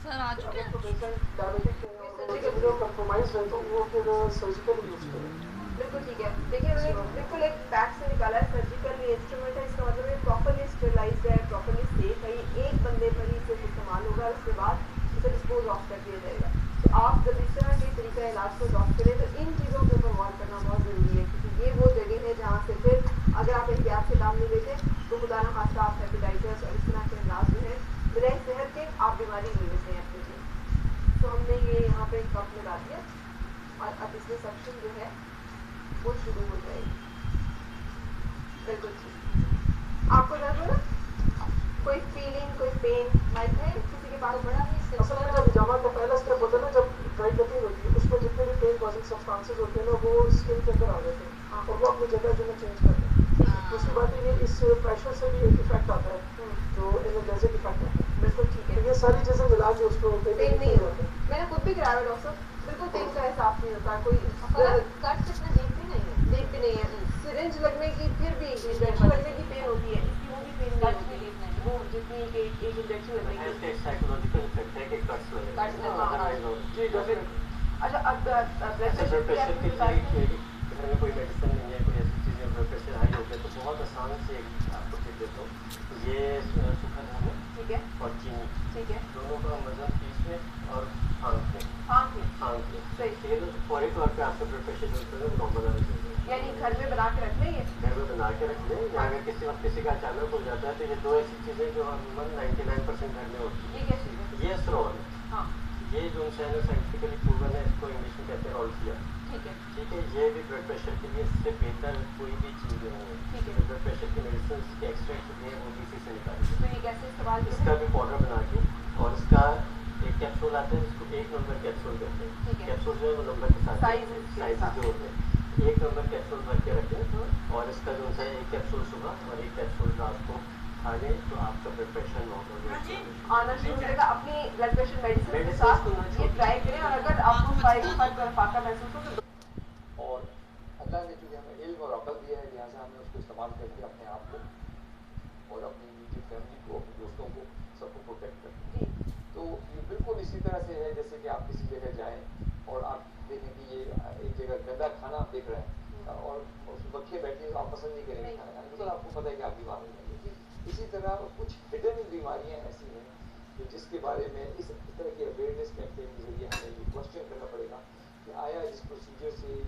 Sir आ चुके अगर हैं। तो पेशेंट डायबिटिक है और इम्यूनो कॉम्प्रोमाइज्ड है तो वो फिर सर्जिकल यूज करें। बिल्कुल ठीक है। देखिए उन्होंने बिल्कुल एक पैक से निकाला है, सर्जिकल इंस्ट्रूमेंट है, इसका मतलब ये प्रॉपर्ली स्टेरिलाइज्ड है, प्रॉपर्ली सेफ है, ये एक बंदे पर ही सिर्फ इस्तेमाल होगा, उसके बाद इसे डिस्पोज ऑफ कर दिया जाएगा। तो आप जब इस तरह के तरीका इलाज को अडॉप्ट करें तो इन चीज़ों के ऊपर गौर करना बहुत ज़रूरी है, क्योंकि ये वो जगह है जहाँ से फिर अगर आप एहतियात से काम नहीं लेते तो खुदा ना खास्ता आप हेपेटाइटिस और इस तरह के अमराज जो है बिना सेहत के आप बीमारी ले लेते हैं अपने लिए। तो हमने ये यहाँ पे कप में डाल दिया और अब इसमें सक्शन जो है वो शुरू हो जाएगी। बिल्कुल ठीक। आपको दर्द हो रहा, कोई फीलिंग, कोई पेन माइक है किसी के पास? बड़ा नहीं, असल में जब हिजामा का पहला स्टेप होता है ना, जब ड्राई कटिंग होती है उसमें जितने भी पेन कॉजिंग सब्सटेंसेस होते हैं ना वो स्किन के अंदर आ जाते हैं और वो अपनी जगह जो है चेंज करते हैं। दूसरी बात ये इस प्रेशर से भी एक इफेक्ट आता है जो एनर्जेटिक इफेक्ट आता है। बिल्कुल ठीक है। तो ये सारी चीज़ें मिला के उसको पेन नहीं होता। मैंने खुद भी कराया डॉक्टर साहब, बिल्कुल पेन का एहसास नहीं होता, कोई कट कितना डीप भी नहीं है। डीप भी नहीं है। सिरिंज लगने की फिर भी इंजेक्शन लगने की पेन होती है, इसकी वो भी पेन नहीं होती वो जितनी एक इंजेक्शन लगने की। साइकोलॉजिकल इफेक्ट है कि कट्स लगे, अदरवाइज और जी डेफिनेटली। अच्छा अब ब्लड अच्छा ब्लड प्रेशर के प्रेशर लिए घर में कोई मेडिसिन नहीं है, कोई ऐसी चीज़ है, ब्लड प्रेशर हाई हो गया तो बहुत आसान से आपको टिप देता हूँ। ये सूखा धनिया ठीक है और चीनी ठीक है। दोनों का वजन 30 में और आंख में आँख में सही। ठीक है। तो फौरी तौर पे आपका ब्लड प्रेशर जो होता है वो नॉर्मल आना चाहिए। यानी घर में बना के रख लें ये? घर में बना के रख लें, या अगर किसी वक्त किसी का अचानक हो जाता है तो ये दो ऐसी चीज़ें जो अमूमन 99% घर में होती ये क्या चीज़ है? है। ये स्ट्रॉन, हाँ ये जो है साइंटिफिकली प्रूवन है, इसको इंग्लिश में कहते हैं ऑल्सिया। ठीक है ठीक है, ये भी ब्लड प्रेशर के लिए इससे बेहतर कोई भी चीज़ नहीं है। ठीक है। ब्लड प्रेशर की मेडिसिन के एक्सट्रैक्ट जो है वो भी इसी से निकाली तो ये कैसे इस्तेमाल करें? इसका भी पाउडर बना के, और इसका एक कैप्सूल आता है जिसको 1 नंबर कैप्सूल कहते हैं। ठीक है। कैप्सूल जो है वो नंबर के साथ साइज जो होते हैं, 1 नंबर कैप्सूल भर के रखें और इसका जो है एक कैप्सूल सुबह और एक कैप्सूल रात को खा लें तो आपका ब्लड प्रेशर नॉर्मल आना शुरू हो जाएगा। अपनी ब्लड प्रेशर मेडिसिन के साथ मेडिसिन ये ट्राई करें और अगर आपको फायदा महसूस हो तो और अल्लाह ने चूँकि हमें इल्म और अकल दिया है, लिहाजा हमें उसको इस्तेमाल करके अपने आप को और अपनी निजी फैमिली को, अपने दोस्तों को, सबको प्रोटेक्ट करना। जी तो ये बिल्कुल इसी तरह से है जैसे कि आप किसी जगह जाएं और आप देखें कि ये एक जगह गंदा खाना आप देख रहे हैं और उस बच्चे बैठे तो आप पसंद नहीं करेंगे खाना खाने, मतलब आपको पता है कि आप बीमार हो जाएंगे। इसी तरह कुछ हिडन बीमारियाँ ऐसी हैं कि जिसके बारे में इस तरह की अवेयरनेस कैंपेन के जरिए हमें ये क्वेश्चन करना पड़ेगा कि आया इस प्रोसीजर से